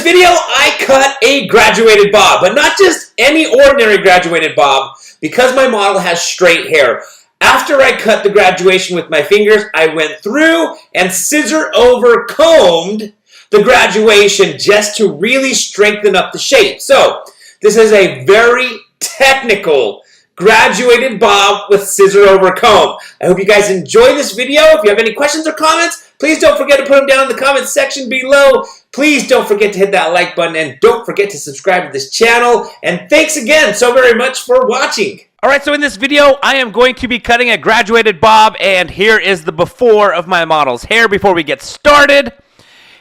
video, I cut a graduated bob, but not just any ordinary graduated bob, because my model has straight hair. After I cut the graduation with my fingers, I went through and scissor over combed the graduation just to really strengthen up the shape. So, this is a very technical graduated bob with scissor over comb. I hope you guys enjoy this video. If you have any questions or comments, please don't forget to put them down in the comment section below. Please don't forget to hit that like button and don't forget to subscribe to this channel. And thanks again so very much for watching. Alright, so in this video, I am going to be cutting a graduated bob, and here is the before of my model's hair before we get started.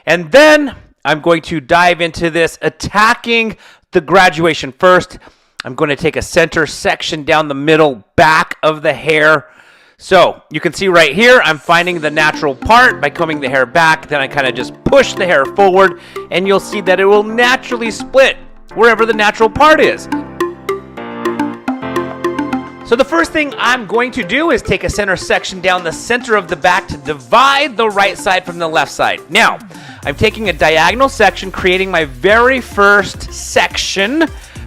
And then I'm going to dive into this, attacking the graduation first. I'm going to take a center section down the middle back of the hair. So you can see right here, I'm finding the natural part by combing the hair back. Then I kind of just push the hair forward, and you'll see that it will naturally split wherever the natural part is. So the first thing I'm going to do is take a center section down the center of the back to divide the right side from the left side. Now, I'm taking a diagonal section, creating my very first section,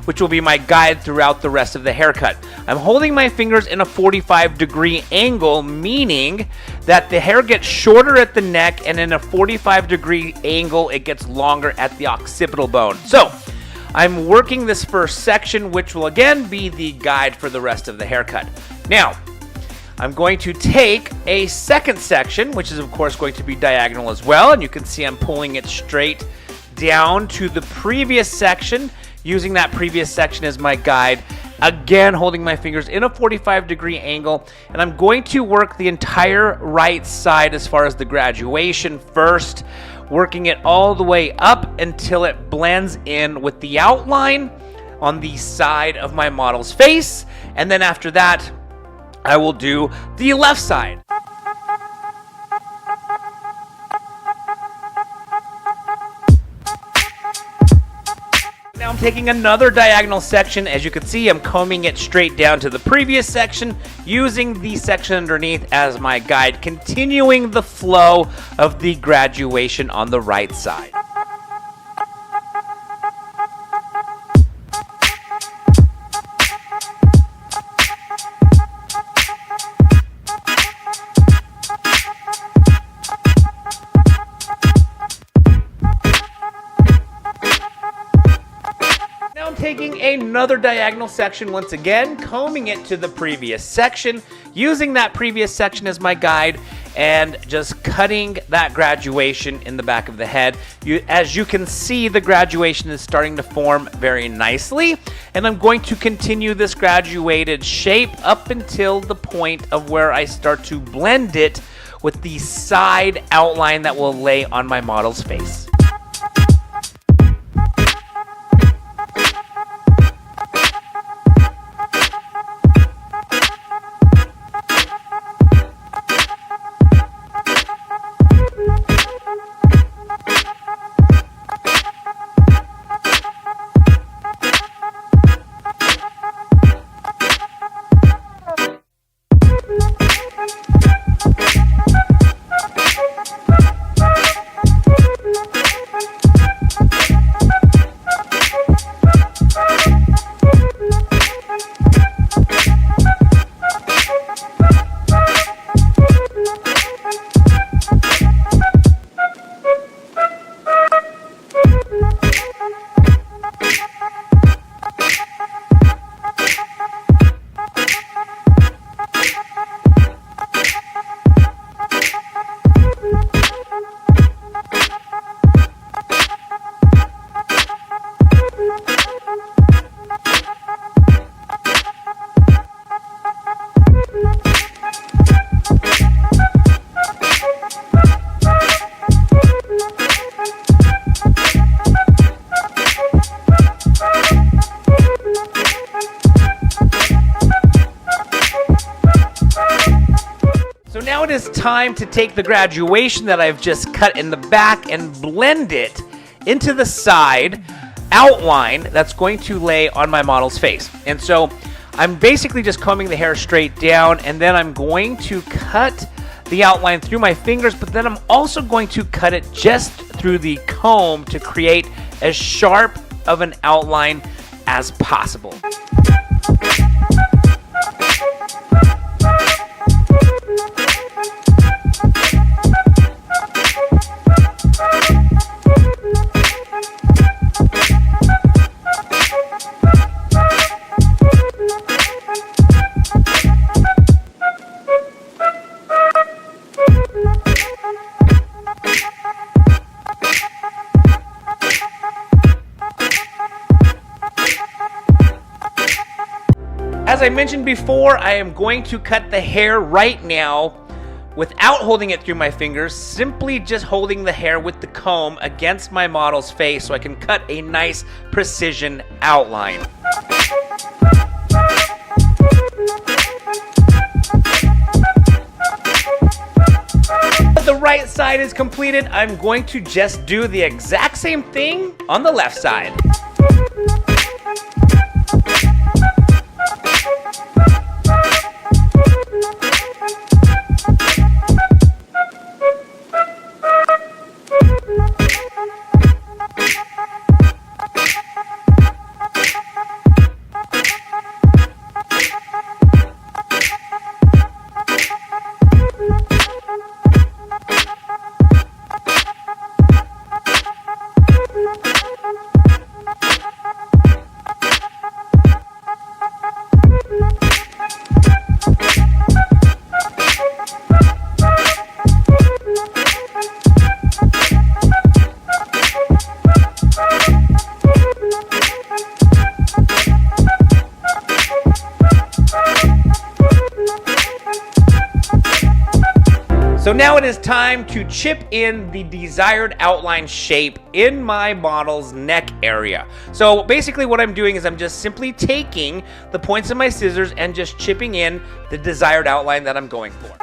which will be my guide throughout the rest of the haircut. I'm holding my fingers in a 45-degree angle, meaning that the hair gets shorter at the neck, and in a 45-degree angle, it gets longer at the occipital bone. So, I'm working this first section, which will again be the guide for the rest of the haircut. Now, I'm going to take a second section, which is of course going to be diagonal as well, and you can see I'm pulling it straight down to the previous section, using that previous section as my guide, again holding my fingers in a 45-degree angle, and I'm going to work the entire right side as far as the graduation first, working it all the way up until it blends in with the outline on the side of my model's face, and then after that, I will do the left side. Now I'm taking another diagonal section. As you can see, I'm combing it straight down to the previous section, using the section underneath as my guide, continuing the flow of the graduation on the right side. Taking another diagonal section once again, combing it to the previous section, using that previous section as my guide, and just cutting that graduation in the back of the head. As you can see, the graduation is starting to form very nicely, and I'm going to continue this graduated shape up until the point of where I start to blend it with the side outline that will lay on my model's face. Now it is time to take the graduation that I've just cut in the back and blend it into the side outline that's going to lay on my model's face. And so I'm basically just combing the hair straight down, and then I'm going to cut the outline through my fingers, but then I'm also going to cut it just through the comb to create as sharp of an outline as possible. As I mentioned before, I am going to cut the hair right now without holding it through my fingers, simply just holding the hair with the comb against my model's face so I can cut a nice precision outline. The right side is completed. I'm going to just do the exact same thing on the left side. So now it is time to chip in the desired outline shape in my model's neck area. So basically what I'm doing is I'm just simply taking the points of my scissors and just chipping in the desired outline that I'm going for.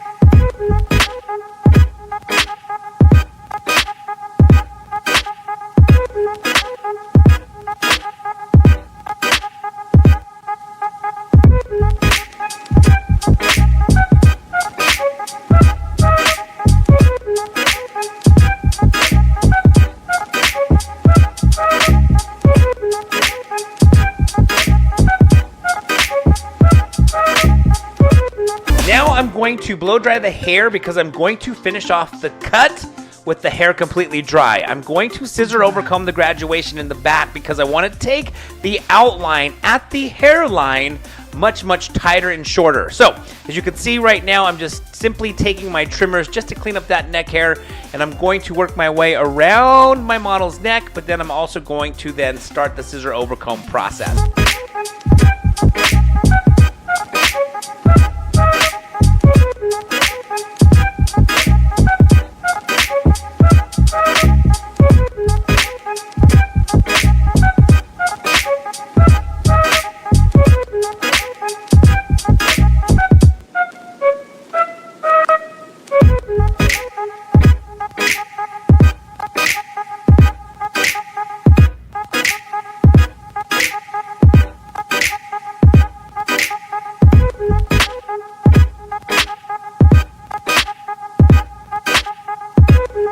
Now I'm going to blow dry the hair because I'm going to finish off the cut with the hair completely dry. I'm going to scissor overcomb the graduation in the back because I want to take the outline at the hairline much tighter and shorter. So as you can see right now, I'm just simply taking my trimmers just to clean up that neck hair, and I'm going to work my way around my model's neck, but then I'm also going to then start the scissor overcomb process.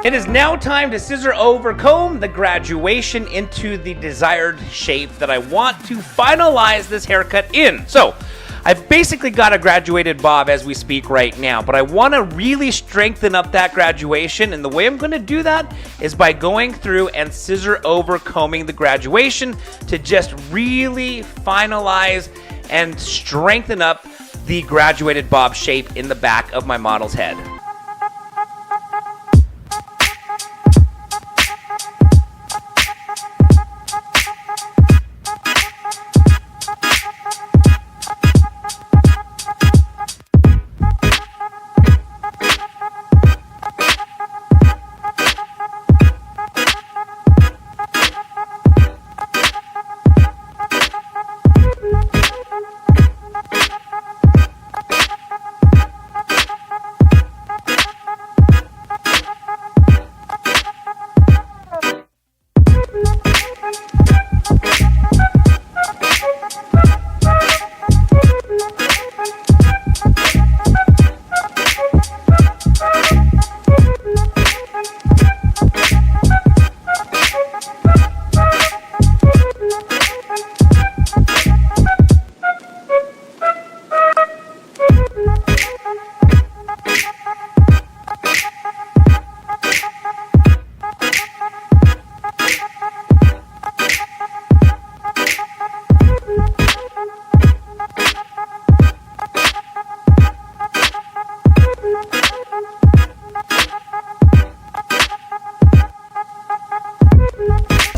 It is now time to scissor overcomb the graduation into the desired shape that I want to finalize this haircut in. So I've basically got a graduated bob as we speak right now, but I want to really strengthen up that graduation, and the way I'm going to do that is by going through and scissor overcombing the graduation to just really finalize and strengthen up the graduated bob shape in the back of my model's head.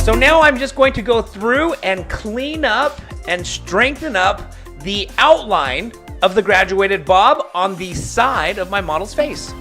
So now I'm just going to go through and clean up and strengthen up the outline of the graduated bob on the side of my model's face.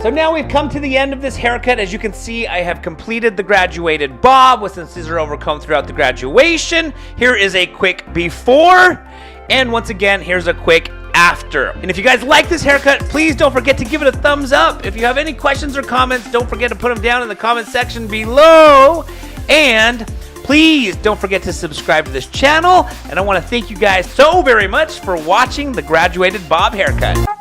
So now we've come to the end of this haircut. As you can see, I have completed the graduated bob with some scissor overcomb throughout the graduation. Here is a quick before, and once again, here's a quick after. And if you guys like this haircut, please don't forget to give it a thumbs up. If you have any questions or comments, don't forget to put them down in the comment section below. And please don't forget to subscribe to this channel. And I want to thank you guys so very much for watching the graduated bob haircut.